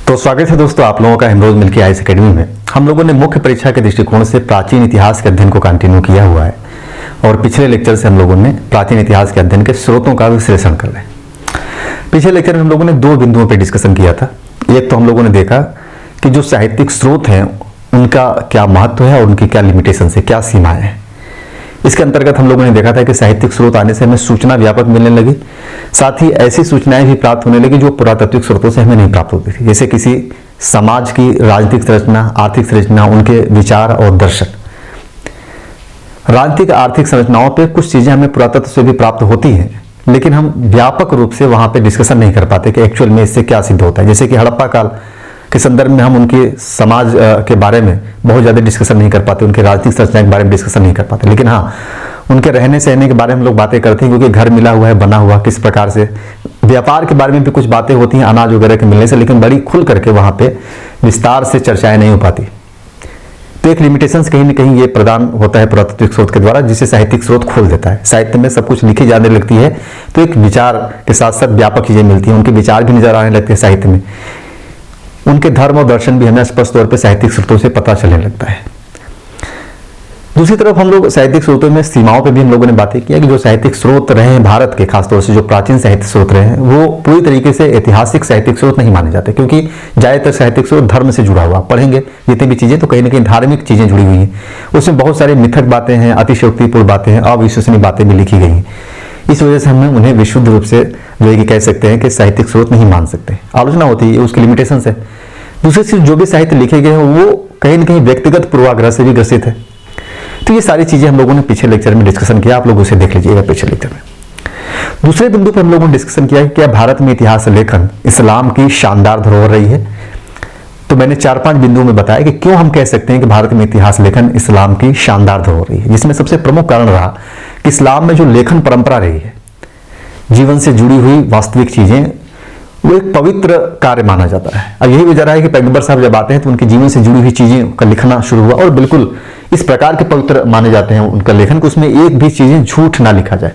तो स्वागत है दोस्तों आप लोगों का हिमरोज मिल्की आईएएस एकेडमी में। हम लोगों ने मुख्य परीक्षा के दृष्टिकोण से प्राचीन इतिहास के अध्ययन को कंटिन्यू किया हुआ है और पिछले लेक्चर से हम लोगों ने प्राचीन इतिहास के अध्ययन के स्रोतों का विश्लेषण कर रहे हैं। पिछले लेक्चर में हम लोगों ने दो बिंदुओं पर डिस्कशन किया था। एक तो हम लोगों ने देखा कि जो साहित्यिक स्रोत हैं उनका क्या महत्व है और उनकी क्या लिमिटेशन है, क्या सीमाएं हैं। इसके अंतर्गत हम लोगों ने देखा था कि साहित्यिक स्रोत आने से हमें सूचना व्यापक मिलने लगी, साथ ही ऐसी सूचनाएं भी प्राप्त होने लगी जो पुरातात्विक स्रोतों से हमें नहीं प्राप्त होती थी, जैसे किसी समाज की राजनीतिक संरचना, आर्थिक संरचना, उनके विचार और दर्शन। राजनीतिक आर्थिक संरचनाओं पे कुछ चीजें हमें पुरातत्व से भी प्राप्त होती हैं, लेकिन हम व्यापक रूप से वहां पे डिस्कशन नहीं कर पाते कि एक्चुअल में इससे क्या सिद्ध होता है। जैसे कि हड़प्पा काल के संदर्भ में हम उनके समाज के बारे में बहुत ज़्यादा डिस्कशन नहीं कर पाते, उनके राजनीतिक संरचना के बारे में डिस्कशन नहीं कर पाते, लेकिन हाँ उनके रहने सहने के बारे में हम लोग बातें करते हैं, क्योंकि घर मिला हुआ है, बना हुआ किस प्रकार से। व्यापार के बारे में भी कुछ बातें होती हैं अनाज वगैरह के मिलने से, लेकिन बड़ी खुल करके वहाँ पे विस्तार से चर्चाएं नहीं हो पाती। तो एक लिमिटेशंस कहीं ना कहीं ये प्रदान होता है पुरातात्विक स्रोत के द्वारा, जिसे साहित्यिक स्रोत खोल देता है। साहित्य में सब कुछ लिखी जाने लगती है तो एक विचार के साथ साथ व्यापक चीजें मिलती हैं, उनके विचार भी नजर आने लगते हैं साहित्य में, उनके धर्म और दर्शन भी हमें स्पष्ट तौर पर साहित्यिक स्रोतों से पता चलने लगता है। दूसरी तरफ हम लोग साहित्यिक स्रोतों में सीमाओं पे भी हम लोगों ने बातें किया कि जो साहित्यिक स्रोत रहे हैं भारत के, खासतौर से जो प्राचीन साहित्य स्रोत रहे हैं, वो पूरी तरीके से ऐतिहासिक साहित्यिक स्रोत नहीं माने जाते, क्योंकि ज्यादातर साहित्यिक स्रोत धर्म से जुड़ा हुआ। पढ़ेंगे जितनी भी चीजें तो कहीं ना कहीं धार्मिक चीजें जुड़ी हुई हैं, उसमें बहुत सारे मिथक बातें हैं, अतिशयोक्तिपूर्ण बातें हैं, अविश्वसनीय बातें भी लिखी गई हैं। इस वजह से हमें उन्हें विशुद्ध रूप से जो है कि कह सकते हैं कि साहित्यिक स्रोत नहीं मान सकते। आलोचना होती है, उसकी लिमिटेशन है। दूसरी चीज, जो भी साहित्य लिखे गए हैं वो कहीं ना कहीं व्यक्तिगत पूर्वाग्रह से भी ग्रसित है। तो ये सारी चीजें हम लोगों ने पिछले लेक्चर में डिस्कशन किया, आप लोग उसे देख लीजिएगा पिछले लेक्चर में। दूसरे बिंदु पर हम लोगों ने डिस्कशन किया कि क्या भारत में इतिहास लेखन इस्लाम की शानदार धरोहर रही है। तो मैंने 4-5 बिंदुओं में बताया कि क्यों हम कह सकते हैं कि भारत में इतिहास लेखन इस्लाम की शानदार धरोहर रही है, जिसमें सबसे प्रमुख कारण रहा कि इस्लाम में जो लेखन परंपरा रही है, जीवन से जुड़ी हुई वास्तविक चीजें, वो एक पवित्र कार्य माना जाता है। अब यही वजह है कि पैगंबर साहब जब आते हैं तो उनके जीवन से जुड़ी हुई चीजें का लिखना शुरू हुआ, और बिल्कुल इस प्रकार के पवित्र माने जाते हैं उनका लेखन, कि उसमें एक भी चीजें झूठ ना लिखा जाए।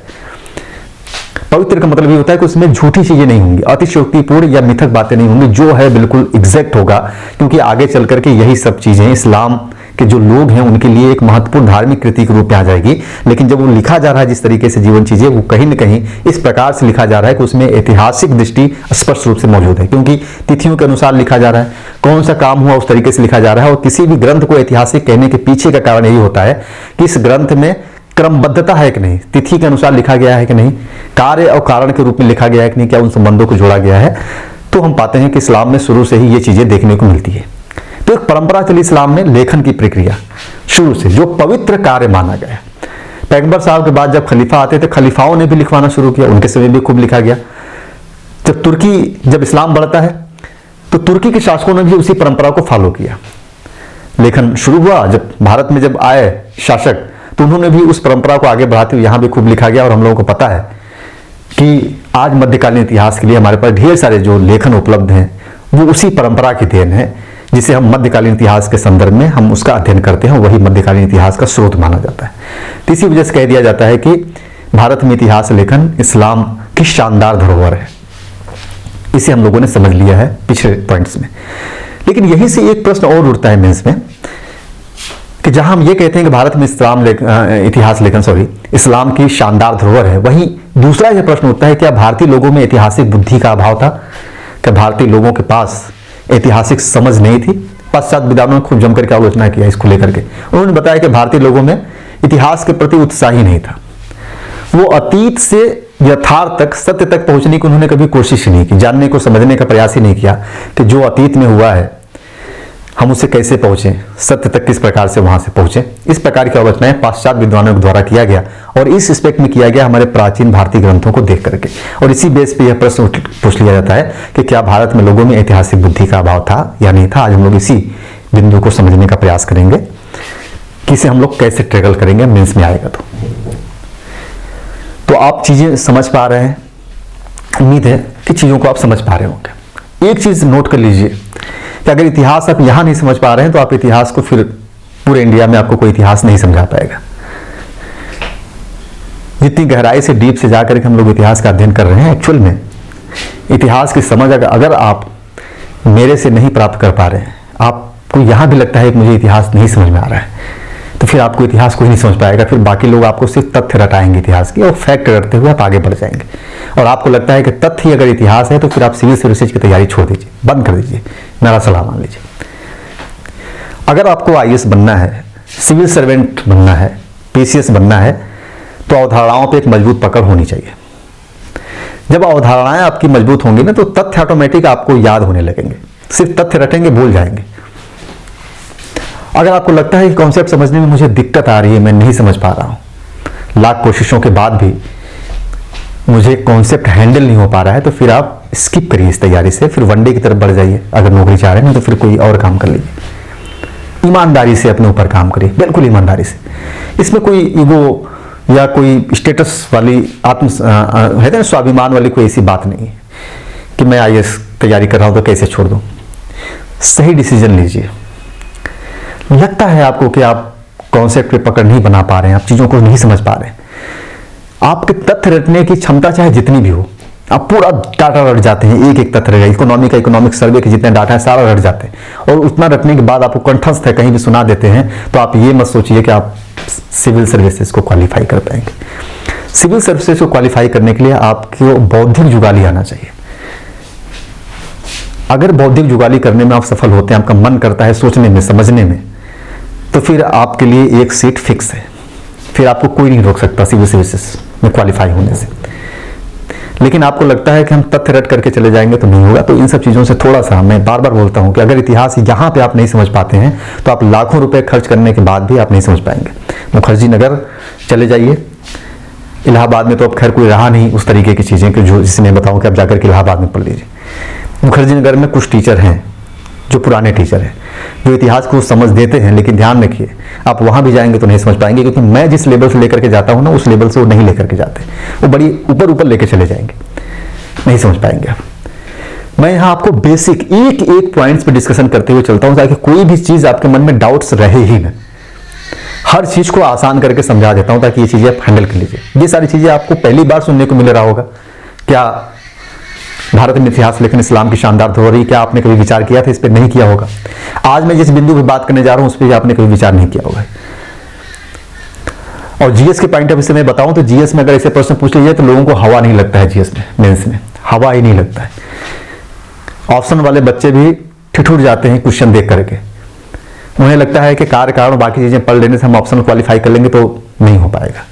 पवित्र का मतलब ये होता है कि उसमें झूठी चीजें नहीं होंगी, अतिशयोक्तिपूर्ण या मिथक बातें नहीं होंगी, जो है बिल्कुल एग्जैक्ट होगा, क्योंकि आगे चल करके यही सब चीजें इस्लाम के जो लोग हैं उनके लिए एक महत्वपूर्ण धार्मिक कृति के रूप में आ जाएगी। लेकिन जब वो लिखा जा रहा है जिस तरीके से जीवन चीजें, वो कहीं ना कहीं इस प्रकार से लिखा जा रहा है कि उसमें ऐतिहासिक दृष्टि स्पष्ट रूप से मौजूद है, क्योंकि तिथियों के अनुसार लिखा जा रहा है, कौन सा काम हुआ उस तरीके से लिखा जा रहा है। और किसी भी ग्रंथ को ऐतिहासिक कहने के पीछे का कारण यही होता है कि इस ग्रंथ में क्रमबद्धता है कि नहीं, तिथि के अनुसार लिखा गया है कि नहीं, कार्य और कारण के रूप में लिखा गया है कि नहीं, क्या उन संबंधों को जोड़ा गया है। तो हम पाते हैं कि इस्लाम में शुरू से ही ये चीजें देखने को मिलती है। तो एक परंपरा चली इस्लाम में लेखन की प्रक्रिया शुरू से, जो पवित्र कार्य माना गया। पैगंबर साहब के बाद जब खलीफा आते थे, खलीफाओं ने भी लिखवाना शुरू किया, उनके समय भी खूब लिखा गया। जब इस्लाम बढ़ता है तो तुर्की के शासकों ने भी उसी परंपरा को फॉलो किया। लेखन शुरू हुआ, जब भारत में जब आए शासक तो उन्होंने भी उस परंपरा को आगे बढ़ाते हुए यहां भी खूब लिखा गया। और हम लोगों को पता है कि आज मध्यकालीन इतिहास के लिए हमारे पास ढेर सारे जो लेखन उपलब्ध हैं वो उसी परंपरा की देन है, जिसे हम मध्यकालीन इतिहास के संदर्भ में हम उसका अध्ययन करते हैं, वही मध्यकालीन इतिहास का स्रोत माना जाता है। तो इसी वजह से कह दिया जाता है कि भारत में इतिहास लेखन इस्लाम की शानदार धरोहर है। इसे हम लोगों ने समझ लिया है पिछले पॉइंट्स में। लेकिन यहीं से एक प्रश्न और उठता है मेंस में, कि जहां हम ये कहते हैं कि भारत में इतिहास लेखन इस्लाम की शानदार धरोहर है, वहीं दूसरा यह प्रश्न उठता है, क्या भारतीय लोगों में ऐतिहासिक बुद्धि का अभाव था? क्या भारतीय लोगों के पास ऐतिहासिक समझ नहीं थी? पाश्चात्य विद्वानों ने खूब जमकर के आलोचना किया इसको लेकर के। उन्होंने बताया कि भारतीय लोगों में इतिहास के प्रति उत्साह ही नहीं था। वो अतीत से यथार्थ तक, सत्य तक पहुंचने की उन्होंने कभी कोशिश नहीं की, जानने को समझने का प्रयास ही नहीं किया कि जो अतीत में हुआ है हम उससे कैसे पहुंचे, सत्य तक किस प्रकार से वहां से पहुंचे। इस प्रकार की आलोचनाएं पाश्चात्य विद्वानों के द्वारा किया गया, और इस एस्पेक्ट में किया गया हमारे प्राचीन भारतीय ग्रंथों को देख करके। और इसी बेस पे यह प्रश्न पूछ लिया जाता है कि क्या भारत में लोगों में ऐतिहासिक बुद्धि का अभाव था या नहीं था। आज हम लोग इसी बिंदु को समझने का प्रयास करेंगे कि इसे हम लोग कैसे ट्रैकल करेंगे, मेंस में आएगा तो आप चीजें समझ पा रहे हैं। उम्मीद है कि चीजों को आप समझ पा रहे होंगे। एक चीज नोट कर लीजिए कि अगर इतिहास आप यहां नहीं समझ पा रहे हैं तो आप इतिहास को फिर पूरे इंडिया में आपको कोई इतिहास नहीं समझा पाएगा। जितनी गहराई से, डीप से जाकर के हम लोग इतिहास का अध्ययन कर रहे हैं, एक्चुअल में इतिहास की समझ अगर आप मेरे से नहीं प्राप्त कर पा रहे हैं, आपको यहाँ भी लगता है कि मुझे इतिहास नहीं समझ में आ रहा है, तो फिर आपको इतिहास कोई नहीं समझ पाएगा। फिर बाकी लोग आपको सिर्फ तथ्य रटाएंगे इतिहास की, और फैक्ट रटते हुए आप आगे बढ़ जाएंगे। और आपको लगता है कि तथ्य ही अगर इतिहास है तो फिर आप सिविल सर्विसेज की तैयारी छोड़ दीजिए, बंद कर दीजिए, मेरा सलाह मान लीजिए। अगर आपको आईएएस बनना है, सिविल सर्वेंट बनना है, पीसीएस बनना है, तो अवधारणाओं पे एक मजबूत पकड़ होनी चाहिए। जब अवधारणाएं आपकी मजबूत होंगी ना, तो तथ्य ऑटोमेटिक आपको याद होने लगेंगे। सिर्फ तथ्य रटेंगे, भूल जाएंगे। अगर आपको लगता है कि कॉन्सेप्ट समझने में मुझे दिक्कत आ रही है, मैं नहीं समझ पा रहा हूं, लाख कोशिशों के बाद भी मुझे कॉन्सेप्ट हैंडल नहीं हो पा रहा है, तो फिर आप स्किप करिए इस तैयारी से, फिर वनडे की तरफ बढ़ जाइए। अगर नौकरी चाह रहे हैं तो फिर कोई और काम कर लीजिए। ईमानदारी से अपने ऊपर काम करिए, बिल्कुल ईमानदारी से। इसमें कोई ईगो या कोई स्टेटस वाली है ना, स्वाभिमान वाली कोई ऐसी बात नहीं है कि मैं आईएएस तैयारी कर रहा हूं तो कैसे छोड़ दूं। सही डिसीजन लीजिए। लगता है आपको कि आप कॉन्सेप्ट पे पकड़ नहीं बना पा रहे हैं, आप चीजों को नहीं समझ पा रहे हैं, आपके तथ्य रटने की क्षमता चाहे जितनी भी हो, आप पूरा डाटा रट जाते हैं, एक एक तथ्य रहेगा, इकोनॉमिक सर्वे के जितने डाटा है सारा रट जाते हैं, और उतना रटने के बाद आपको कंठस्थ है कहीं भी सुना देते हैं, तो आप ये मत सोचिए कि आप सिविल सर्विसेज को क्वालिफाई कर पाएंगे। सिविल सर्विसेज को क्वालिफाई करने के लिए आपको बौद्धिक जुगाली आना चाहिए। अगर बौद्धिक जुगाली करने में आप सफल होते हैं, आपका मन करता है सोचने में, समझने में, तो फिर आपके लिए एक सीट फिक्स है, फिर आपको कोई नहीं रोक सकता सिविल सर्विसेज में क्वालिफाई होने से। लेकिन आपको लगता है कि हम तथ्य रट करके चले जाएंगे तो नहीं होगा। तो इन सब चीज़ों से थोड़ा सा, मैं बार बार बोलता हूं कि अगर इतिहास यहाँ पे आप नहीं समझ पाते हैं तो आप लाखों रुपए खर्च करने के बाद भी आप नहीं समझ पाएंगे। मुखर्जी नगर चले जाइए, इलाहाबाद में तो अब खैर कोई रहा नहीं उस तरीके की चीज़ें कि जो जिससे मैं बताऊँ कि आप जाकर के इलाहाबाद में पढ़ लीजिए। मुखर्जी नगर में कुछ टीचर हैं जो पुराने टीचर हैं, जो इतिहास को समझ देते हैं, लेकिन ध्यान रखिए आप वहां भी जाएंगे तो नहीं समझ पाएंगे, क्योंकि मैं जिस लेवल से लेकर के जाता हूं ना, उस लेवल से वो नहीं लेकर के जाते, वो बड़ी ऊपर ऊपर लेकर चले जाएंगे, नहीं समझ पाएंगे आप। मैं यहाँ आपको बेसिक एक एक पॉइंट्स पे डिस्कशन करते हुए चलता हूं, ताकि कोई भी चीज आपके मन में डाउट्स रहे ही ना। हर चीज को आसान करके समझा देता हूं ताकि ये चीजें आप हैंडल कर लीजिए। ये सारी चीजें आपको पहली बार सुनने को मिल रहा होगा। क्या भारत में इतिहास लेखन इस्लाम की शानदार धरोहर, क्या आपने कभी विचार किया था इस पर? नहीं किया होगा। आज मैं जिस बिंदु पर बात करने जा रहा हूं उस पर आपने कभी विचार नहीं किया होगा। और जीएस के पॉइंट ऑफ व्यू से मैं बताऊं तो जीएस में अगर ऐसे प्रश्न पूछ लीजिए तो लोगों को हवा नहीं लगता है, जीएस में मेंस में हवा ही नहीं लगता है। ऑप्शन वाले बच्चे भी ठिठुर जाते हैं क्वेश्चन देख करके, उन्हें लगता है कि कार्य कारण बाकी चीजें पढ़ लेने से हम ऑप्शन क्वालिफाई कर लेंगे, तो नहीं हो पाएगा।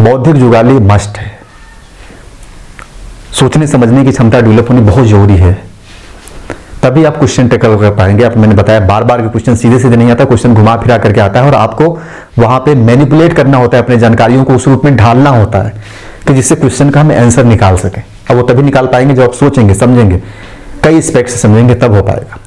बौद्धिक जुगाली मस्ट है, सोचने समझने की क्षमता डेवलप होनी बहुत जरूरी है, तभी आप क्वेश्चन टैकल कर पाएंगे। आप मैंने बताया बार बार कि क्वेश्चन सीधे सीधे नहीं आता, क्वेश्चन घुमा फिरा करके आता है, और आपको वहां पे मैनिपुलेट करना होता है, अपने जानकारियों को उस रूप में ढालना होता है कि जिससे क्वेश्चन का हम आंसर निकाल सकें। अब वो तभी निकाल पाएंगे जब आप सोचेंगे, समझेंगे, कई एस्पेक्ट से समझेंगे, तब हो पाएगा।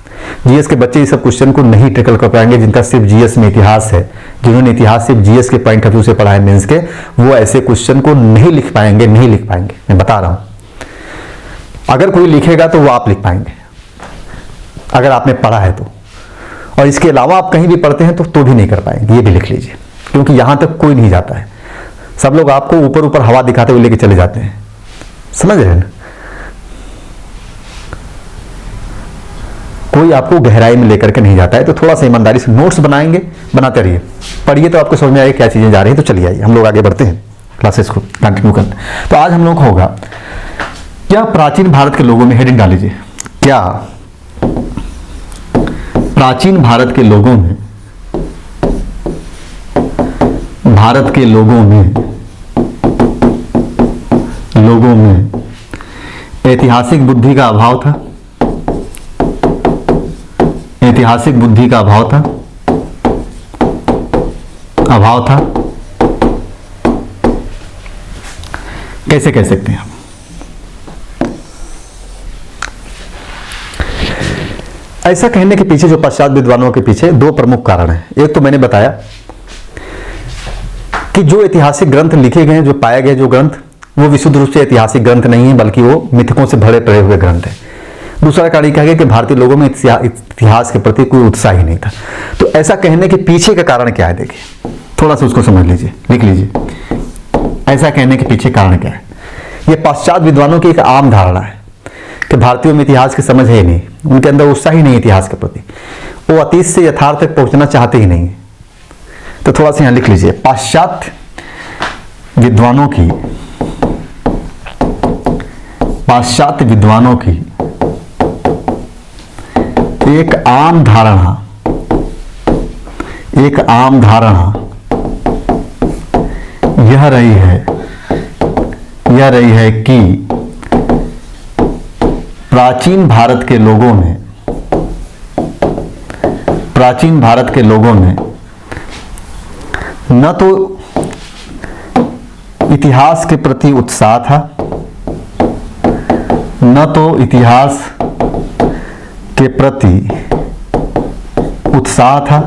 जीएस के बच्चे इस सब क्वेश्चन को नहीं टैकल कर पाएंगे जिनका सिर्फ जीएस में इतिहास है, जिन्होंने इतिहास सिर्फ जीएस के पॉइंट ऑफ व्यू से पढ़ा है मेंस के, वो ऐसे क्वेश्चन को नहीं लिख पाएंगे, नहीं लिख पाएंगे, मैं बता रहा हूं। अगर कोई लिखेगा तो वो आप लिख पाएंगे, अगर आपने पढ़ा है तो। और इसके अलावा आप कहीं भी पढ़ते हैं तो भी नहीं कर पाएंगे, ये भी लिख लीजिए, क्योंकि यहां तक कोई नहीं जाता है। सब लोग आपको ऊपर ऊपर हवा दिखाते हुए लेके चले जाते हैं, समझ रहे हैं ना? कोई आपको गहराई में लेकर के नहीं जाता है। तो थोड़ा सा ईमानदारी से नोट्स बनाएंगे, बनाते रहिए, पढ़िए तो आपको समझ में आएगा क्या चीजें जा रही हैं। तो चलिए आइए हम लोग आगे बढ़ते हैं, क्लासेस को कंटिन्यू करते हैं। तो आज हम लोग का होगा क्या प्राचीन भारत के लोगों में, हेडिंग डाल लीजिए, क्या प्राचीन भारत के लोगों में, भारत के लोगों में ऐतिहासिक बुद्धि का अभाव था, ऐतिहासिक बुद्धि का अभाव था। कैसे कह सकते हैं? ऐसा कहने के पीछे, जो पश्चात विद्वानों के पीछे दो प्रमुख कारण हैं। एक तो मैंने बताया कि जो ऐतिहासिक ग्रंथ लिखे गए, जो पाए गए जो ग्रंथ, वो विशुद्ध रूप से ऐतिहासिक ग्रंथ नहीं है, बल्कि वो मिथकों से भरे पड़े हुए ग्रंथ हैं। दूसरा कारण कहा गया कि भारतीय लोगों में इतिहास के प्रति कोई उत्साह ही नहीं था। तो ऐसा कहने के पीछे का कारण क्या है, देखिए, थोड़ा सा उसको समझ लीजिए, लिख लीजिए। ऐसा कहने के पीछे कारण क्या है? ये पश्चात विद्वानों की एक आम धारणा है कि भारतीयों में इतिहास की समझ है ही नहीं, उनके अंदर उत्साह ही नहीं इतिहास के प्रति, वो अतीत से यथार्थ तक पहुंचना चाहते ही नहीं। तो थोड़ा सा यहां लिख लीजिए, पाश्चात्य विद्वानों की एक आम धारणा यह रही है कि प्राचीन भारत के लोगों में न तो इतिहास के प्रति उत्साह था, न तो इतिहास के प्रति उत्साह था,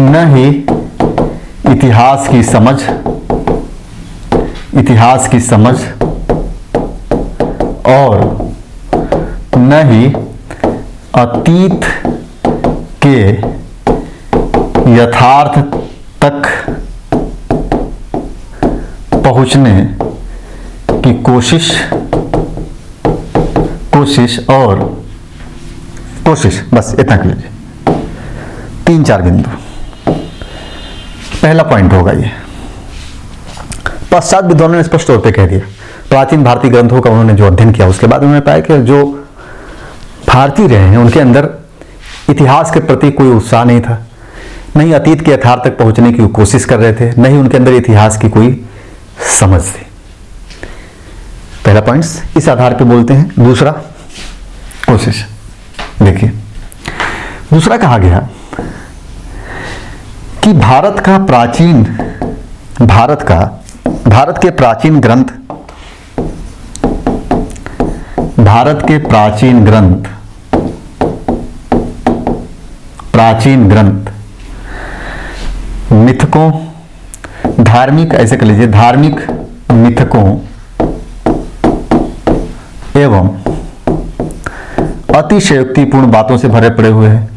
न ही इतिहास की समझ और न ही अतीत के यथार्थ तक पहुंचने की कोशिश, बस इतना कर लीजिए। 3-4 बिंदु। पहला पॉइंट होगा ये, पश्चात विद्वानों ने स्पष्ट तौर पे कह दिया, प्राचीन भारतीय ग्रंथों का उन्होंने जो अध्ययन किया उसके बाद उन्होंने पाया कि जो भारतीय रहे हैं उनके अंदर इतिहास के प्रति कोई उत्साह नहीं था, नहीं अतीत के यथार्थ तक पहुंचने की कोशिश कर रहे थे, नहीं उनके अंदर इतिहास की कोई समझ थी। पहला पॉइंट्स इस आधार पे बोलते हैं। दूसरा कोशिश देखिए, दूसरा कहा गया कि भारत के प्राचीन ग्रंथ मिथकों, धार्मिक, ऐसे कर लीजिए, धार्मिक मिथकों एवं अतिशयोक्तिपूर्ण बातों से भरे पड़े हुए हैं।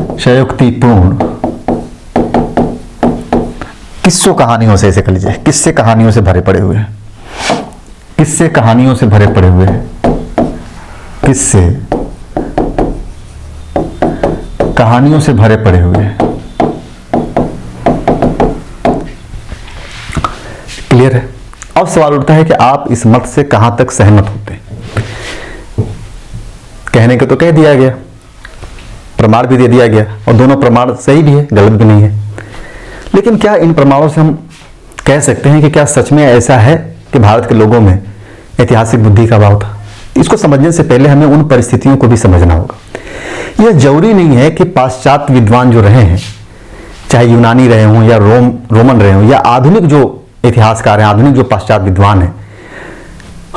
अतिशयोक्तिपूर्ण किस्सों कहानियों से, ऐसे कर लीजिए, किस्से कहानियों से भरे पड़े हुए हैं। किस्से कहानियों से भरे पड़े हुए हैं। किस्से कहानियों से भरे पड़े हुए हैं। क्लियर है? अब सवाल उठता है कि आप इस मत से कहां तक सहमत होते हैं। कहने को तो कह दिया गया, प्रमाण भी दे दिया गया, और दोनों प्रमाण सही भी है, गलत भी नहीं है। लेकिन क्या इन प्रमाणों से हम कह सकते हैं कि क्या सच में ऐसा है कि भारत के लोगों में ऐतिहासिक बुद्धि का अभाव था? इसको समझने से पहले हमें उन परिस्थितियों को भी समझना होगा। यह जरूरी नहीं है कि पाश्चात्य विद्वान जो रहे हैं, चाहे यूनानी रहे हों या रोमन रहे हों या आधुनिक जो इतिहासकार हैं, आधुनिक जो पाश्चात्य विद्वान हैं,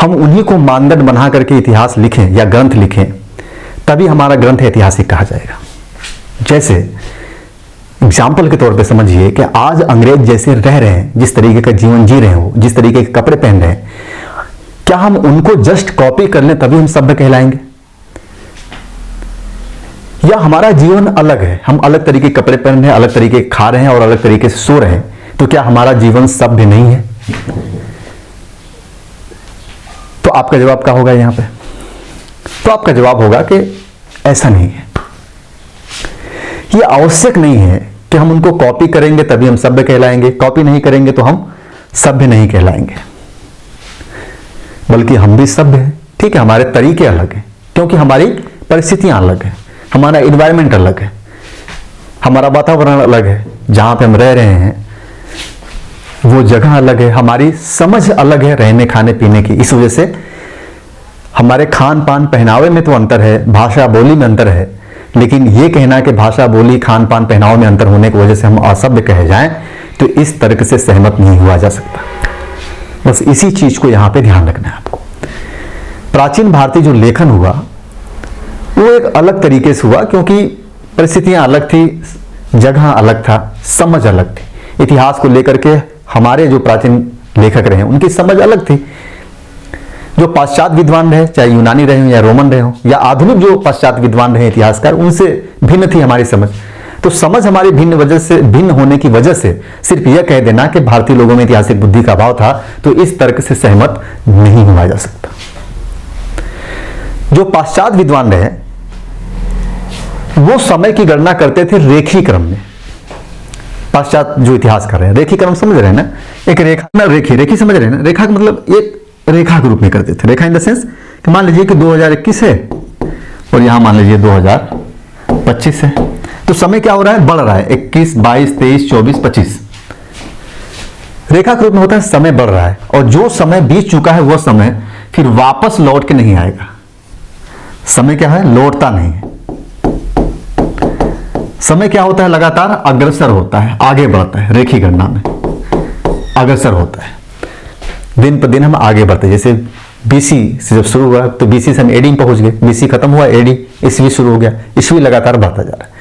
हम उन्हीं को मानदंड बना करके इतिहास लिखें या ग्रंथ लिखें, तभी हमारा ग्रंथ ऐतिहासिक कहा जाएगा। जैसे एग्जाम्पल के तौर पे समझिए कि आज अंग्रेज जैसे रह रहे हैं, जिस तरीके का जीवन जी रहे हो, जिस तरीके के कपड़े पहन रहे हैं, क्या हम उनको जस्ट कॉपी कर लें तभी हम सभ्य कहलाएंगे? या हमारा जीवन अलग है, हम अलग तरीके के कपड़े पहन रहे हैं, अलग तरीके खा रहे हैं और अलग तरीके से सो रहे हैं, तो क्या हमारा जीवन सभ्य नहीं है? तो आपका जवाब क्या होगा यहां पे? तो आपका जवाब होगा कि ऐसा नहीं है। यह आवश्यक नहीं है कि हम उनको कॉपी करेंगे तभी हम सभ्य कहलाएंगे, कॉपी नहीं करेंगे तो हम सभ्य नहीं कहलाएंगे, बल्कि हम भी सभ्य हैं। ठीक है, हमारे तरीके अलग हैं क्योंकि हमारी परिस्थितियां अलग हैं, हमारा एनवायरमेंट अलग है, हमारा वातावरण अलग है, जहां पे हम रह रहे हैं वो जगह अलग है, हमारी समझ अलग है रहने खाने पीने की। इस वजह से हमारे खान पान पहनावे में तो अंतर है, भाषा बोली में अंतर है, लेकिन ये कहना कि भाषा बोली खान पान पहनावे में अंतर होने की वजह से हम असभ्य कहे जाएं, तो इस तर्क से सहमत नहीं हुआ जा सकता। बस इसी चीज को यहां पे ध्यान रखना है आपको। प्राचीन भारतीय जो लेखन हुआ वो एक अलग तरीके से हुआ क्योंकि परिस्थितियां अलग थी, जगह अलग था, समझ अलग थी। इतिहास को लेकर के हमारे जो प्राचीन लेखक रहे उनकी समझ अलग थी। जो पाश्चात्य विद्वान रहे, चाहे यूनानी रहे या रोमन रहे हो या आधुनिक जो पाश्चात्य विद्वान रहे इतिहासकार, उनसे भिन्न थी हमारी समझ। तो समझ हमारी भिन्न होने की वजह से सिर्फ यह कह देना कि भारतीय लोगों में ऐतिहासिक बुद्धि का अभाव था, तो इस तर्क से सहमत नहीं हुआ जा सकता। जो पाश्चात्य विद्वान रहे वो समय की गणना करते थे रेखीय क्रम में। पाश्चात्य जो इतिहास कर रहे हैं, रेखीय क्रम समझ रहे हैं ना, एक रेखा ना, रेखी समझ रहे हैं ना, रेखा का मतलब एक रेखा के रूप में करते थे। रेखा इन द सेंस कि मान लीजिए कि 2021 है और यहां मान लीजिए 2025 है, तो समय क्या हो रहा है, बढ़ रहा है, 21, 22, 23, 24, 25। रेखा के रूप में होता है समय बढ़ रहा है, और जो समय बीत चुका है वह समय फिर वापस लौट के नहीं आएगा। समय क्या है, लौटता नहीं है। समय क्या होता है, लगातार अग्रसर होता है, आगे बढ़ता है। रेखीय गणना में अग्रसर होता है, दिन पर दिन हम आगे बढ़ते हैं। जैसे बीसी से जब शुरू हुआ तो बीसी से हम एडी में पहुंच गए, बीसी खत्म हुआ, एडी ईस्वी शुरू हो गया, ईस्वी लगातार बढ़ता जा रहा है।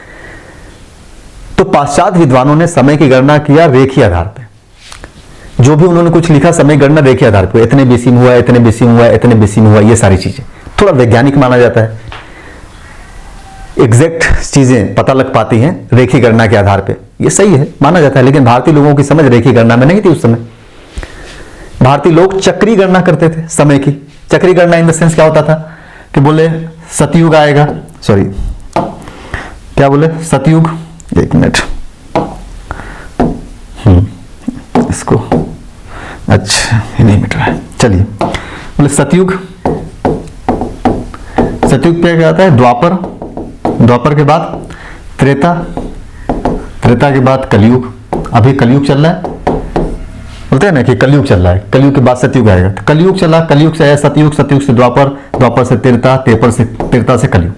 तो पाश्चात्य विद्वानों ने समय की गणना किया रेखीय आधार पे। जो भी उन्होंने कुछ लिखा समय गणना रेखीय आधार पे, इतने बीसी में हुआ, इतने बीसी में हुआ, इतने बीसी में हुआ, ये सारी चीजें थोड़ा वैज्ञानिक माना जाता है। एग्जैक्ट चीजें पता लग पाती हैं रेखीय गणना के आधार पे, ये सही है, माना जाता है। लेकिन भारतीय लोगों की समझ रेखीय गणना में नहीं थी उस समय। भारतीय लोग चक्रीय गणना करते थे समय की। चक्रीय गणना इन द सेंस क्या होता था कि बोले सतयुग आएगा, सॉरी क्या बोले, सतयुग, एक मिनट, इसको अच्छा नहीं मिट रहा है, चलिए बोले सतयुग। सतयुग पे क्या आता है, द्वापर, द्वापर के बाद त्रेता, त्रेता के बाद कलयुग। अभी कलयुग चल रहा है, बोलते हैं ना कि कलयुग चल रहा है, कलयुग के बाद सतयुग आएगा। तो कलयुग चला, कलयुग से आया सतयुग, सतयुग से द्वापर, द्वापर से त्रेता, त्रेता से कलयुग।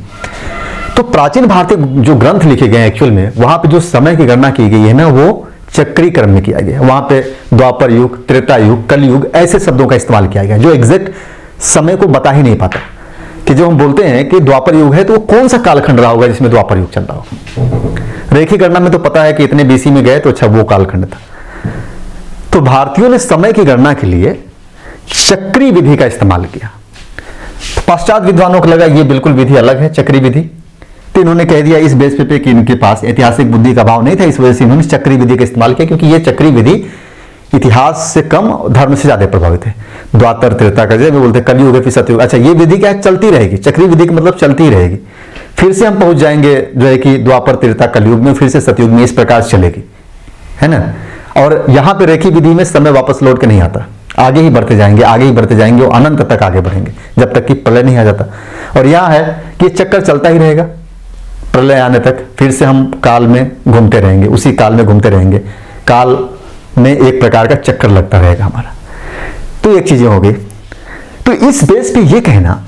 तो प्राचीन भारतीय जो ग्रंथ लिखे गए हैं एक्चुअल में, वहां पे जो समय की गणना की गई है ना, वो चक्रीय क्रम में किया गया। वहां पे द्वापर युग, त्रेता युग, कलयुग ऐसे शब्दों का इस्तेमाल किया गया जो एग्जैक्ट समय को बता ही नहीं पाता। कि जो हम बोलते हैं कि द्वापर युग है, तो वो कौन सा कालखंड रहा होगा जिसमें द्वापर युग चल रहा हो। रेखीय गणना में तो पता है कि इतने बीसी में गए तो अच्छा वो कालखंड था। तो भारतीयों ने समय की गणना के लिए चक्रीय विधि का इस्तेमाल किया। तो पाश्चात्य विद्वानों को लगा ये बिल्कुल विधि अलग है, चक्रीय विधि। तो इन्होंने कह दिया इस बेस पे कि इनके पास ऐतिहासिक बुद्धि का अभाव नहीं था, इस वजह से इन्होंने चक्रीय विधि का इस्तेमाल किया, क्योंकि ये चक्रीय विधि इतिहास से कम, धर्म से ज्यादा प्रभावित है। द्वापर, त्रेता का जैसे बोलते कलयुग है, फिर सतयुग। अच्छा, ये विधि क्या है, चलती रहेगी। चक्रीय विधि का मतलब चलती रहेगी। फिर से हम पहुंच जाएंगे जो है कि द्वापर, त्रेता, कलयुग में, फिर से सतयुग में, इस प्रकार से चलेगी, है ना। और यहां पे रेखीय विधि में समय वापस लौट के नहीं आता, आगे ही बढ़ते जाएंगे, आगे ही बढ़ते जाएंगे और अनंत तक आगे बढ़ेंगे, जब तक कि प्रलय नहीं आ जाता। और यहां है कि चक्कर चलता ही रहेगा प्रलय आने तक, फिर से हम काल में घूमते रहेंगे, उसी काल में घूमते रहेंगे, काल में एक प्रकार का चक्कर लगता रहेगा हमारा। तो एक चीजें हो गई। तो इस बेस पे ये कहना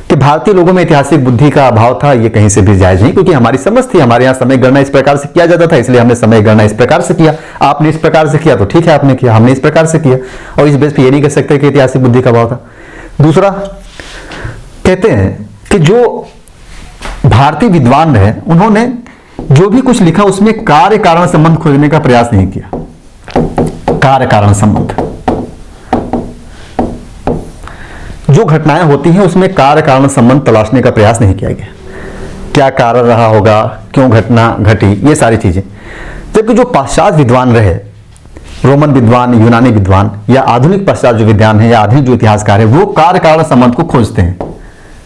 कि भारतीय लोगों में ऐतिहासिक बुद्धि का अभाव था, ये कहीं से भी जायज नहीं, क्योंकि हमारी समझ थी, हमारे यहाँ समय गणना इस प्रकार से किया जाता था, इसलिए हमने समय गणना इस प्रकार से किया। आपने इस प्रकार से किया तो ठीक है, आपने किया, हमने इस प्रकार से किया, और इस बेस पे ये नहीं कह सकते कि ऐतिहासिक बुद्धि का अभाव था। दूसरा, कहते हैं कि जो भारतीय विद्वान रहे, उन्होंने जो भी कुछ लिखा उसमें कार्य कारण संबंध खोजने का प्रयास नहीं किया। कार्य कारण संबंध, जो घटनाएं होती हैं उसमें कार्य कारण संबंध तलाशने का प्रयास नहीं किया गया। क्या कारण रहा होगा, क्यों घटना घटी, ये सारी चीजें। जबकि जो पाश्चात्य विद्वान रहे, रोमन विद्वान, यूनानी विद्वान, या आधुनिक पश्चात जो विद्वान है, या आधुनिक जो इतिहासकार है, वो कार्य कारण संबंध को खोजते हैं,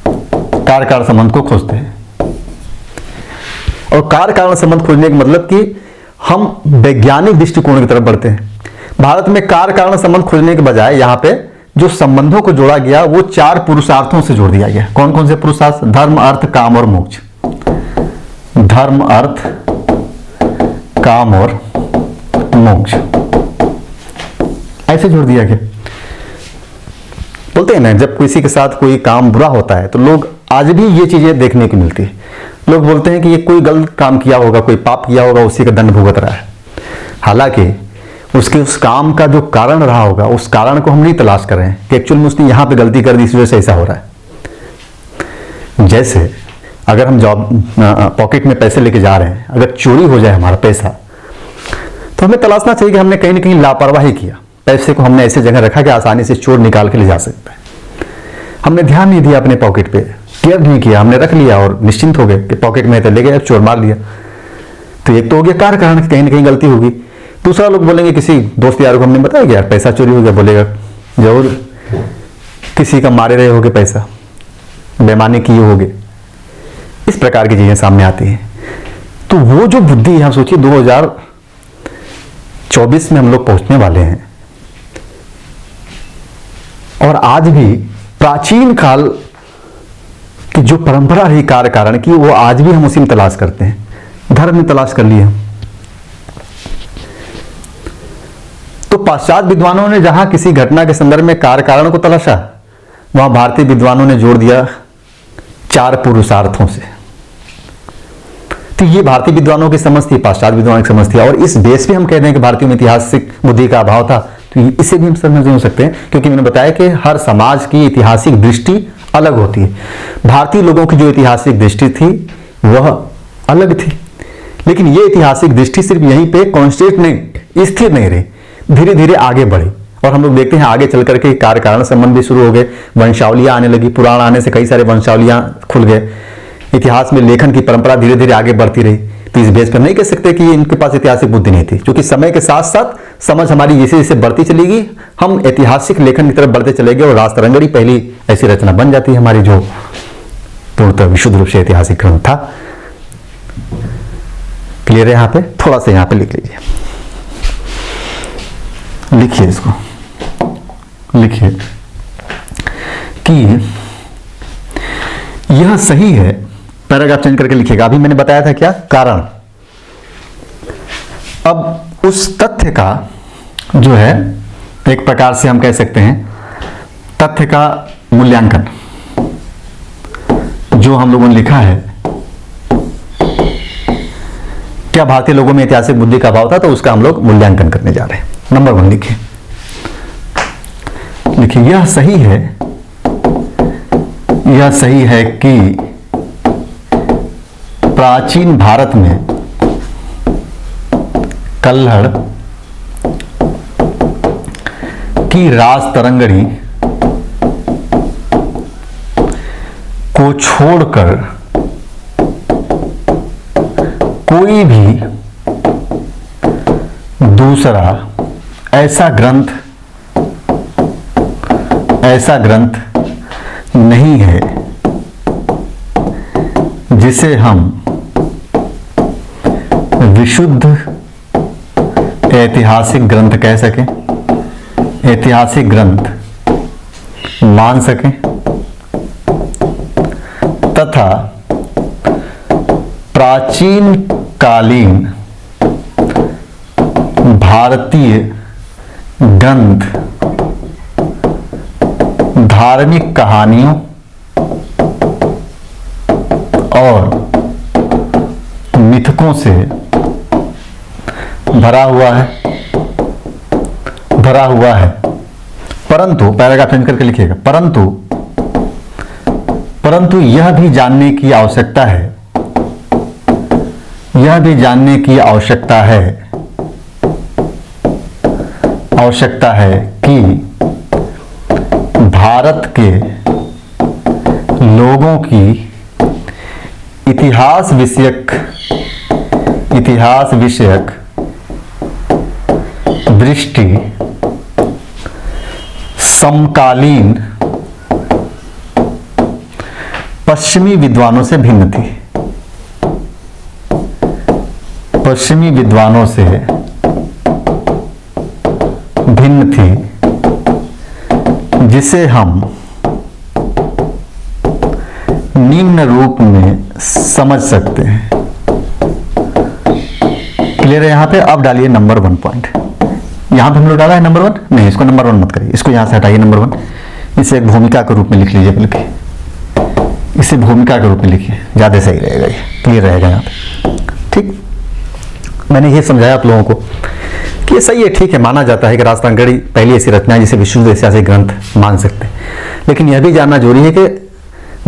कार्य कारण संबंध को खोजते हैं। और कार्य कारण संबंध खोजने का मतलब कि हम वैज्ञानिक दृष्टिकोण की तरफ बढ़ते हैं। भारत में कार्य कारण संबंध खोजने के बजाय यहाँ पे जो संबंधों को जोड़ा गया वो 4 पुरुषार्थों से जोड़ दिया गया। कौन कौन से पुरुषार्थ? धर्म, अर्थ, काम और मोक्ष। धर्म, अर्थ, काम और मोक्ष, ऐसे जोड़ दिया गया। बोलते हैं ना, जब किसी के साथ कोई काम बुरा होता है तो लोग आज भी ये चीजें देखने को मिलती है। लोग बोलते हैं कि ये कोई गलत काम किया होगा, कोई पाप किया होगा, उसी का दंड भुगत रहा है। हालांकि उसके उस काम का जो कारण रहा होगा, उस कारण को हम नहीं तलाश कर रहे हैं कि एक्चुअल में उसने यहां पे गलती कर दी, इस वजह से ऐसा हो रहा है। जैसे अगर हम जॉब पॉकेट में पैसे लेके जा रहे हैं, अगर चोरी हो जाए हमारा पैसा, तो हमें तलाशना चाहिए कि हमने कहीं ना कहीं लापरवाही किया, पैसे को हमने ऐसे जगह रखा कि आसानी से चोर निकाल के ले जा सकता है। हमने ध्यान नहीं दिया अपने पॉकेट पे, केयर नहीं किया, हमने रख लिया और निश्चिंत हो गए कि पॉकेट में तो ले गए, चोर मार लिया। तो एक तो हो गया कार्य कारण की कहीं ना कहीं गलती होगी। दूसरा लोग बोलेंगे कि दोस्त यार को हमने बताया कि यार पैसा चोरी हो गया, बोलेगा जरूर किसी का मारे रहे होगे, पैसा बेईमानी किए होगे, इस प्रकार की चीजें सामने आती हैं। तो वो जो बुद्धि है, सोचिए 2024 में हम लोग पहुंचने वाले हैं और आज भी प्राचीन काल की जो परंपरा रही कार्य कारण की, वो आज भी हम उसी में तलाश करते हैं, धर्म में तलाश कर लिए। तो पाश्चात्य विद्वानों ने जहां किसी घटना के संदर्भ में कार्य कारण को तलाशा, वहां भारतीय विद्वानों ने जोड़ दिया 4 पुरुषार्थों से। तो ये भारतीय विद्वानों की समझ थी, पाश्चात्य विद्वानों की समझ थी, और इस बेस पे हम कह रहे हैं कि भारतीयों में ऐतिहासिक बुद्धि का अभाव था। तो इसे भी हम समझ हो सकते हैं, क्योंकि मैंने बताया कि हर समाज की ऐतिहासिक दृष्टि अलग होती है। भारतीय लोगों की जो ऐतिहासिक दृष्टि थी वह अलग थी, लेकिन ये ऐतिहासिक दृष्टि सिर्फ यहीं पे कांस्टेंट नहीं, स्थिर नहीं रही, धीरे धीरे आगे बढ़ी। और हम लोग देखते हैं आगे चल करके कार्य कारण संबंध भी शुरू हो गए, वंशावलियां आने लगी, पुराण आने से कई सारे वंशावलियां खुल गए, इतिहास में लेखन की परंपरा धीरे धीरे आगे बढ़ती रही। तो इस बेस पर नहीं कह सकते कि इनके पास ऐतिहासिक बुद्धि नहीं थी, क्योंकि समय के साथ साथ समझ हमारी जैसे जैसे बढ़ती चलेगी, हम ऐतिहासिक लेखन की तरफ बढ़ते चलेंगे और राजतरंगिणी पहली ऐसी रचना बन जाती है हमारी, जो पूर्णतः विशुद्ध रूप से ऐतिहासिक ग्रंथ था। क्लियर है? यहां पे थोड़ा सा यहां पे लिख लीजिए, लिखिए इसको, लिखिए कि यह सही है, पैराग्राफ चेंज करके लिखिएगा। अभी मैंने बताया था क्या कारण, अब उस तथ्य का जो है एक प्रकार से हम कह सकते हैं तथ्य का मूल्यांकन, जो हम लोगों ने लिखा है, क्या भारतीय लोगों में ऐतिहासिक बुद्धि का अभाव था, तो उसका हम लोग मूल्यांकन करने जा रहे हैं। नंबर 1 लिखिए, लिखिए यह सही है, यह सही है कि प्राचीन भारत में कल्हड़ की राजतरंगिणी को छोड़कर कोई भी दूसरा ऐसा ग्रंथ नहीं है जिसे हम विशुद्ध ऐतिहासिक ग्रंथ कह सकें, ऐतिहासिक ग्रंथ मान सकें, तथा प्राचीन कालीन भारतीय ग्रंथ धार्मिक कहानियों और मिथकों से भरा हुआ है। परंतु पैराग्राफ चेंज करके लिखिएगा, परंतु यह भी जानने की आवश्यकता है कि भारत के लोगों की इतिहास विषयक दृष्टि समकालीन पश्चिमी विद्वानों से भिन्न थी, जिसे हम निम्न रूप में समझ सकते हैं। क्लियर है यहां पे? अब डालिए नंबर 1 पॉइंट। यहां पे हम लोग डाला है नंबर 1, नहीं इसको नंबर 1 मत करिए, इसको यहां से हटाइए नंबर 1, इसे एक भूमिका के रूप में लिख लीजिए, बल्कि इसे भूमिका के रूप में लिखिए, ज्यादा सही रहेगा, ये क्लियर रहेगा यहां पे। ठीक, मैंने ये समझाया आप लोगों को कि ये सही है, ठीक है, माना जाता है कि राजतरंगिणी पहली ऐसी रचना है जिसे विशुद्ध ऐतिहासिक ग्रंथ मान सकते हैं, लेकिन यह भी जानना जरूरी है कि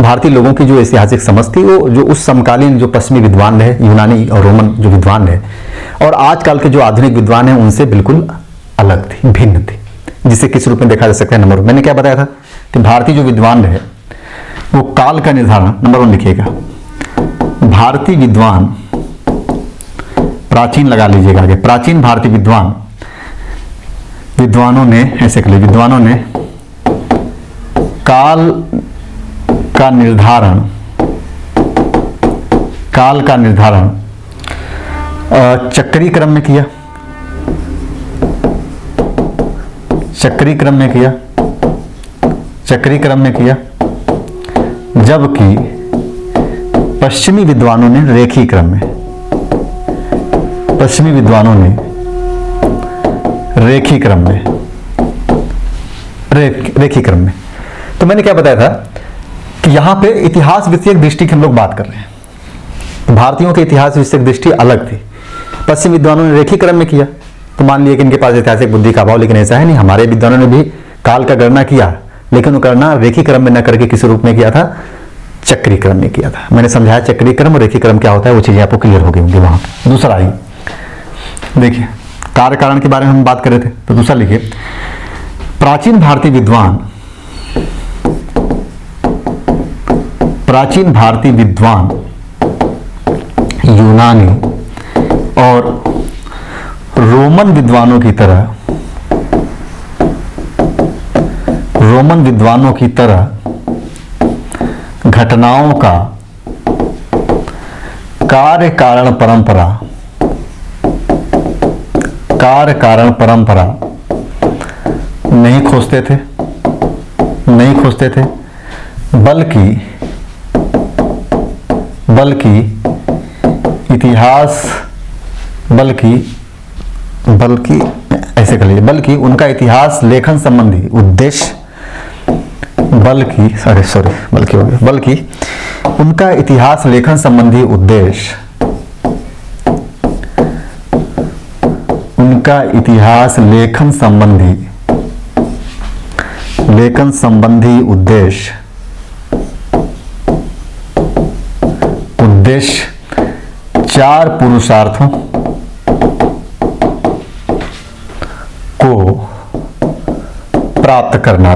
भारतीय लोगों की जो ऐतिहासिक समझ थी, वो जो उस समकालीन जो पश्चिमी विद्वान रहे, यूनानी और रोमन जो विद्वान रहे, और आजकल के जो आधुनिक विद्वान हैं, उनसे बिल्कुल अलग थी, भिन्न थी। जिसे किस रूप में देखा जा सकता है? नंबर, मैंने क्या बताया था कि भारतीय जो विद्वान रहे वो काल का निर्धारण, नंबर 1 लिखिएगा, भारतीय विद्वान प्राचीन लगा लीजिएगा आगे, प्राचीन भारतीय विद्वानों ने, ऐसे कर लीजिए, विद्वानों ने काल का निर्धारण चक्रीय क्रम में किया, जबकि पश्चिमी विद्वानों ने रेखीय क्रम में, रेखीय क्रम में। तो मैंने क्या बताया था कि यहां पे इतिहास विषयक दृष्टि की हम लोग बात कर रहे हैं। तो भारतीयों के इतिहास विषयक दृष्टि अलग थी, पश्चिमी विद्वानों ने रेखीय क्रम में किया, तो मान लिया कि इनके पास ऐतिहासिक बुद्धि का अभाव, लेकिन ऐसा है नहीं, हमारे विद्वानों ने भी काल का गणना किया, लेकिन वो गणना रेखीय क्रम में न करके किस रूप में किया था, चक्रीय क्रम में किया था। मैंने समझाया चक्रीय क्रम और रेखीय क्रम क्या होता है, वो चीजें आपको क्लियर हो गई होंगी वहां पर। दूसरा आइए देखिए, कार्य कारण के बारे में हम बात कर रहे थे, तो दूसरा लिखिए, प्राचीन भारतीय विद्वान यूनानी और रोमन विद्वानों की तरह घटनाओं का कार्य कारण परंपरा नहीं खोजते थे, बल्कि ऐसे कर लीजिए, बल्कि उनका इतिहास लेखन संबंधी उद्देश्य, बल्कि उनका इतिहास लेखन संबंधी उद्देश्य, चार पुरुषार्थों को प्राप्त करना।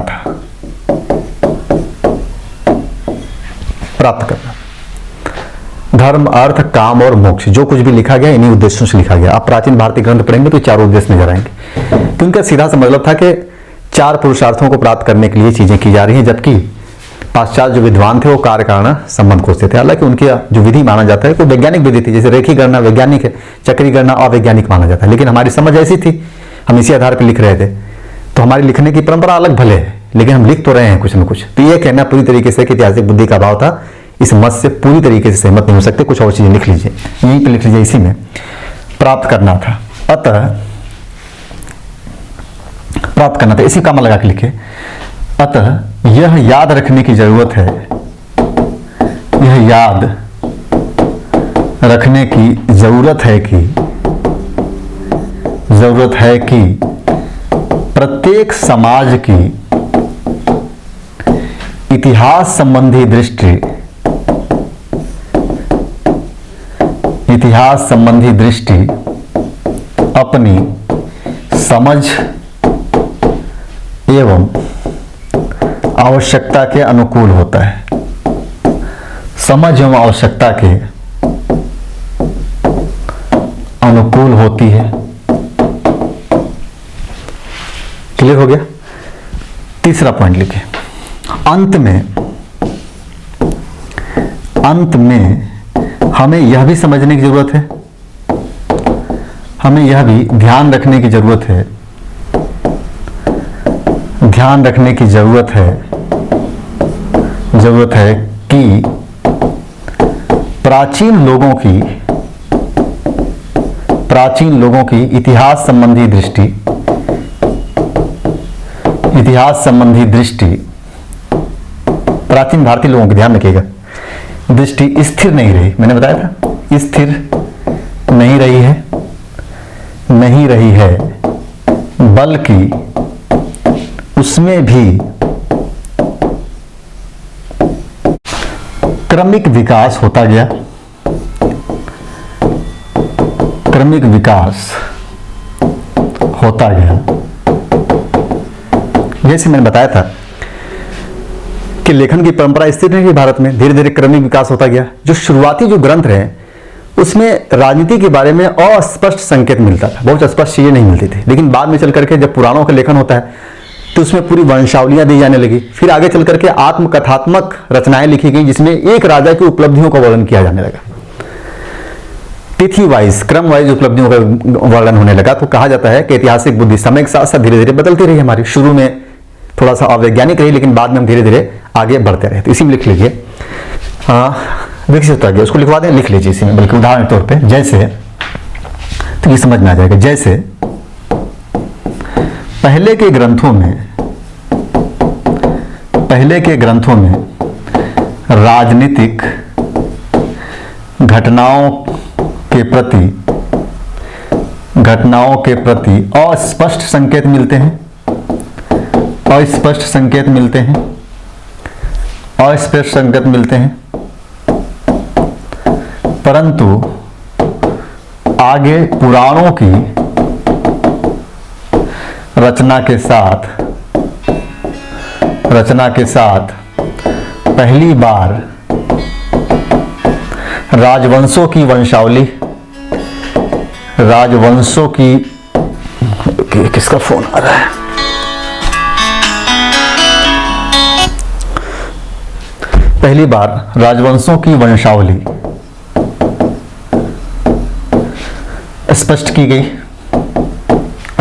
धर्म, अर्थ, काम और मोक्ष, जो कुछ भी लिखा गया इन्हीं उद्देश्यों से लिखा गया। आप प्राचीन भारतीय ग्रंथ पढ़ेंगे तो चार उद्देश्य नजर आएंगे, तो उनका सीधा सा मतलब था कि चार पुरुषार्थों को प्राप्त करने के लिए चीजें की जा रही हैं, जबकि पाश्चात्य जो विद्वान थे वो कार्य कारण संबंध खोजते थे। हालांकि उनकी जो विधि माना जाता है वो वैज्ञानिक विधि थी, जैसे रेखीय गणना वैज्ञानिक है, चक्रीय गणना अवैज्ञानिक माना जाता है, लेकिन हमारी समझ ऐसी थी, हम इसी आधार पर लिख रहे थे, तो हमारी लिखने की परंपरा अलग भले है, लेकिन हम लिख तो रहे हैं कुछ न कुछ। तो ये कहना पूरी तरीके से कि ऐतिहासिक बुद्धि का अभाव था, इस मत से पूरी तरीके से सहमत नहीं हो सकते। कुछ और चीजें लिख लीजिए, यहीं पे लिख लीजिए, इसी में प्राप्त करना था, इसी का लगा के लिखे। अतः यह याद रखने की जरूरत है कि प्रत्येक समाज की इतिहास संबंधी दृष्टि अपनी समझ एवं आवश्यकता के अनुकूल होता है। समझ एवं आवश्यकता के अनुकूल होती है। क्लियर हो गया? तीसरा पॉइंट लिखे, अंत में हमें यह भी समझने की जरूरत है, हमें यह भी ध्यान रखने की जरूरत है कि प्राचीन लोगों की इतिहास संबंधी दृष्टि प्राचीन भारतीय लोगों की, ध्यान रखिएगा, दृष्टि स्थिर नहीं रही। मैंने बताया था स्थिर नहीं रही है, बल्कि उसमें भी क्रमिक विकास होता गया। जैसे मैंने बताया था कि लेखन की परंपरा स्थिर नहीं रही भारत में, धीरे धीरे क्रमिक विकास होता गया। जो शुरुआती जो ग्रंथ रहे उसमें राजनीति के बारे में अस्पष्ट संकेत मिलता था, बहुत स्पष्ट चीजें नहीं मिलती थी। लेकिन बाद में चल करके जब पुराणों का लेखन होता है तो उसमें पूरी वंशावलियां दी जाने लगी। फिर आगे चल करके आत्मकथात्मक रचनाएं लिखी गई जिसमें एक राजा की उपलब्धियों का वर्णन किया जाने लगा, तिथि वाइज, क्रम वाइज उपलब्धियों का वर्णन होने लगा। तो कहा जाता है कि ऐतिहासिक बुद्धि समय के साथ साथ धीरे धीरे बदलती रही हमारी। शुरू में थोड़ा सा अवैज्ञानिक रही, लेकिन बाद में हम धीरे धीरे आगे बढ़ते रहे। तो इसी में लिख लीजिए, विकसित हो गया, उसको लिखवा दें, लिख लीजिए इसी में, बल्कि उदाहरण के तौर पे जैसे, तो ये समझ में आ जाएगा। जैसे पहले के ग्रंथों में राजनीतिक घटनाओं के प्रति अस्पष्ट संकेत मिलते हैं, परंतु आगे पुराणों की रचना के साथ पहली बार राजवंशों की वंशावली, किसका फोन आ रहा है? पहली बार राजवंशों की वंशावली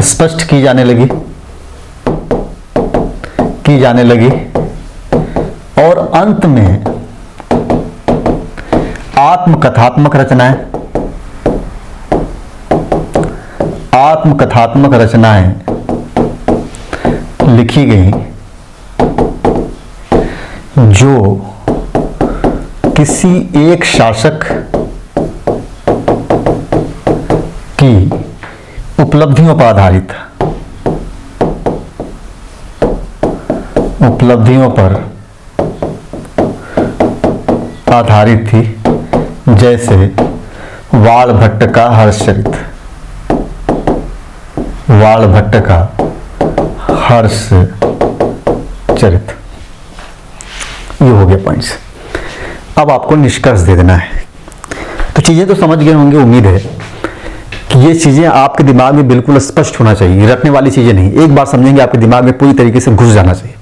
स्पष्ट की जाने लगी और अंत में आत्मकथात्मक रचनाएं लिखी गई जो किसी एक शासक की उपलब्धियों पर आधारित थी। जैसे वालभट्ट का हर्षचरित, ये हो गया पॉइंट्स। अब आपको निष्कर्ष दे देना है। तो चीजें तो समझ गए होंगे, उम्मीद है कि ये चीजें आपके दिमाग में बिल्कुल स्पष्ट होना चाहिए, रटने वाली चीजें नहीं। एक बार समझेंगे आपके दिमाग में पूरी तरीके से घुस जाना चाहिए।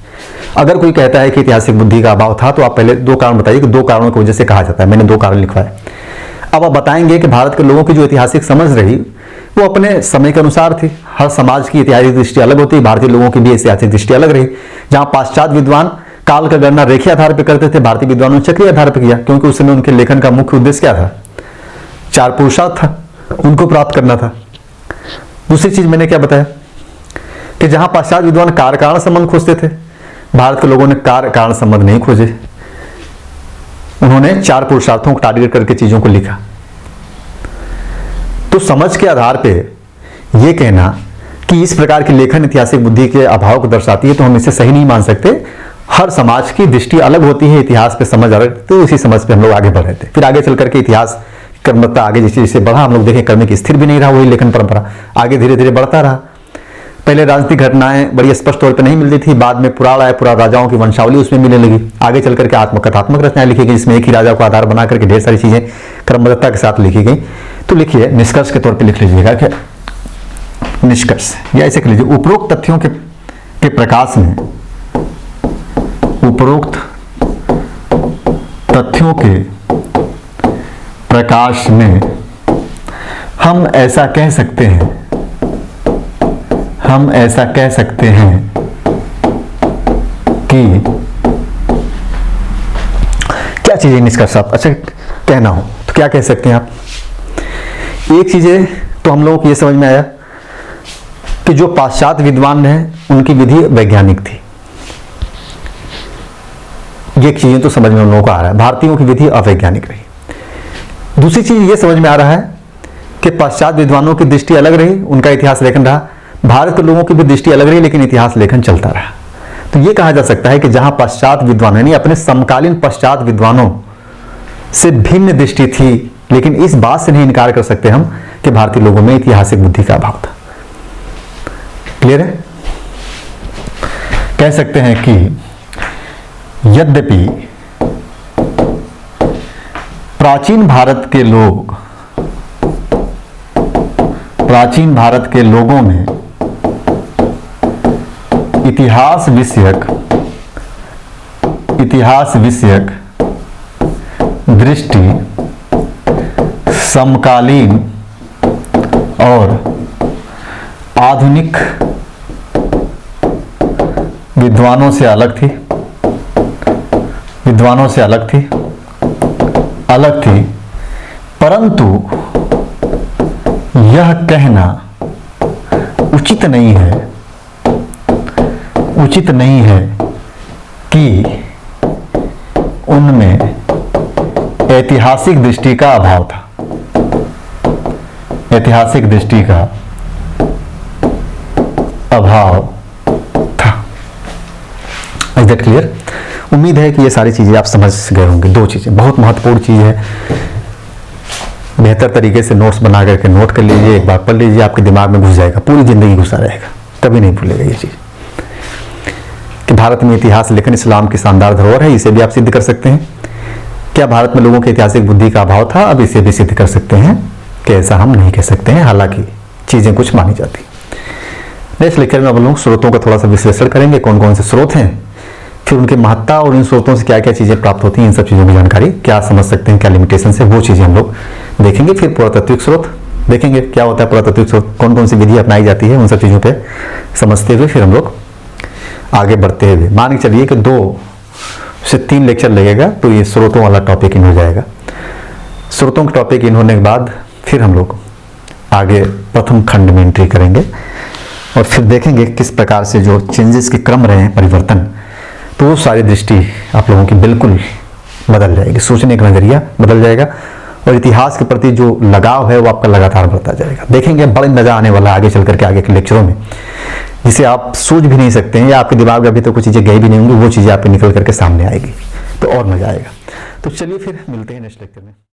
अगर कोई कहता है कि ऐतिहासिक बुद्धि का अभाव था, तो आप पहले 2 कारण बताइए कि 2 कारणों की वजह से कहा जाता है। मैंने 2 कारण लिखवाए। अब आप बताएंगे कि भारत के लोगों की जो ऐतिहासिक समझ रही वो अपने समय के अनुसार थी। हर समाज की ऐतिहासिक दृष्टि अलग होती है, भारतीय लोगों की भी ऐतिहासिक दृष्टि अलग रही। जहां पाश्चात्य विद्वान काल का गणना रेखीय आधार पर करते थे, भारतीय विद्वानों ने चक्रीय आधार पर किया, क्योंकि उस समय उनके लेखन का मुख्य उद्देश्य क्या था? 4 पुरुषार्थ था, उनको प्राप्त करना था। दूसरी चीज मैंने क्या बताया कि जहां पाश्चात्य विद्वान कार्य कारण संबंध खोजते थे, भारत के लोगों ने कार्य कारण संबंध नहीं खोजे। उन्होंने 4 पुरुषार्थों को टारगेट करके चीजों को लिखा। तो समझ के आधार पे ये कहना कि इस प्रकार की लेखन ऐतिहासिक बुद्धि के अभाव को दर्शाती है, तो हम इसे सही नहीं मान सकते। हर समाज की दृष्टि अलग होती है, इतिहास पे समझ अलग, तो उसी समझ पे हम लोग आगे बढ़ रहे थे। फिर आगे चल करके इतिहास क्रमबद्धता आगे जैसे जैसे बढ़ा, हम लोग देखें क्रमिक स्थिर भी नहीं रहा, वही लेखन परंपरा आगे धीरे धीरे बढ़ता रहा। पहले राजनीतिक घटनाएं बड़ी स्पष्ट तौर पर नहीं मिलती थी, बाद में पुराण आया, पुराण राजाओं की वंशावली उसमें मिलने लगी। आगे चल करके आत्मकथात्मक रचनाएं लिखी गई, जिसमें एक ही राजा को आधार बना करके ढेर सारी चीजें क्रमबद्धता के साथ लिखी गई। तो लिखिए, निष्कर्ष के तौर पर लिख लीजिएगा कि निष्कर्ष, या ऐसे कह लीजिए, उपरोक्त तथ्यों के प्रकाश में, उपरोक्त तथ्यों के प्रकाश में हम ऐसा कह सकते हैं कि क्या चीजें निष्कर्ष आप अच्छा कहना हो तो क्या कह सकते हैं आप? एक चीजें तो हम लोगों को यह समझ में आया कि जो पाश्चात्य विद्वान हैं उनकी विधि वैज्ञानिक थी। ये चीजें तो समझ में हम लोगों को आ रहा है, भारतीयों की विधि अवैज्ञानिक रही। दूसरी चीज ये समझ में आ रहा है कि पाश्चात्य विद्वानों की दृष्टि अलग रही, उनका इतिहास लेखन रहा। भारत के लोगों की भी दृष्टि अलग रही, लेकिन इतिहास लेखन चलता रहा। तो ये कहा जा सकता है कि जहां पाश्चात्य विद्वान यानी अपने समकालीन पाश्चात्य विद्वानों से भिन्न दृष्टि थी, लेकिन इस बात से नहीं इनकार कर सकते हम कि भारतीय लोगों में ऐतिहासिक बुद्धि का अभाव था। क्लियर है? कह सकते हैं कि यद्यपि प्राचीन भारत के लोग प्राचीन भारत के लोगों में इतिहास विषयक दृष्टि समकालीन और आधुनिक विद्वानों से अलग थी, परंतु यह कहना उचित नहीं है कि उनमें ऐतिहासिक दृष्टि का अभाव था। ऐतिहासिक दृष्टि का अभाव था। Is that clear? उम्मीद है कि ये सारी चीजें आप समझ गए होंगे। दो चीजें बहुत महत्वपूर्ण चीज है, बेहतर तरीके से नोट्स बना करके नोट कर लीजिए, एक बार पढ़ लीजिए, आपके दिमाग में घुस जाएगा, पूरी जिंदगी घुसा रहेगा, कभी नहीं भूलेगा ये चीज कि भारत में इतिहास लेखन इस्लाम की शानदार धरोहर है। इसे भी आप सिद्ध कर सकते हैं। क्या भारत में लोगों की ऐतिहासिक बुद्धि का अभाव था? अब इसे भी सिद्ध कर सकते हैं कि ऐसा हम नहीं कह सकते हैं, हालांकि चीजें कुछ मानी जाती। नेक्स्ट लेक्चर में अब लोग स्रोतों का थोड़ा सा विश्लेषण करेंगे, कौन कौन से स्रोत हैं, फिर उनकी महत्ता और इन स्रोतों से क्या क्या चीजें प्राप्त होती हैं, इन सब चीजों की जानकारी क्या समझ सकते हैं, क्या लिमिटेशन है, वो चीजें हम लोग देखेंगे। फिर पुरातात्विक स्रोत देखेंगे, क्या होता है पुरातात्विक स्रोत, कौन कौन सी विधि अपनाई जाती है, उन सब चीजों पे समझते हुए फिर हम लोग आगे बढ़ते हुए, मान के चलिए कि 2 से 3 लेक्चर लगेगा तो ये स्रोतों वाला टॉपिक इन हो जाएगा। स्रोतों का टॉपिक इन होने के बाद फिर हम लोग आगे प्रथम खंड में एंट्री करेंगे और फिर देखेंगे किस प्रकार से जो चेंजेस के क्रम रहे हैं, परिवर्तन, तो वो सारी दृष्टि आप लोगों की बिल्कुल बदल जाएगी, सोचने का नजरिया बदल जाएगा और इतिहास के प्रति जो लगाव है वो आपका लगातार बढ़ता जाएगा। देखेंगे बड़े मजा आने वाला आगे चल करके आगे के लेक्चरों में, जिसे आप सोच भी नहीं सकते हैं या आपके दिमाग में अभी तो कुछ चीजें गई भी नहीं होंगी, वो चीजें आप निकल करके सामने आएगी, तो और मजा आएगा। तो चलिए फिर मिलते हैं नेक्स्ट लेक्चर में।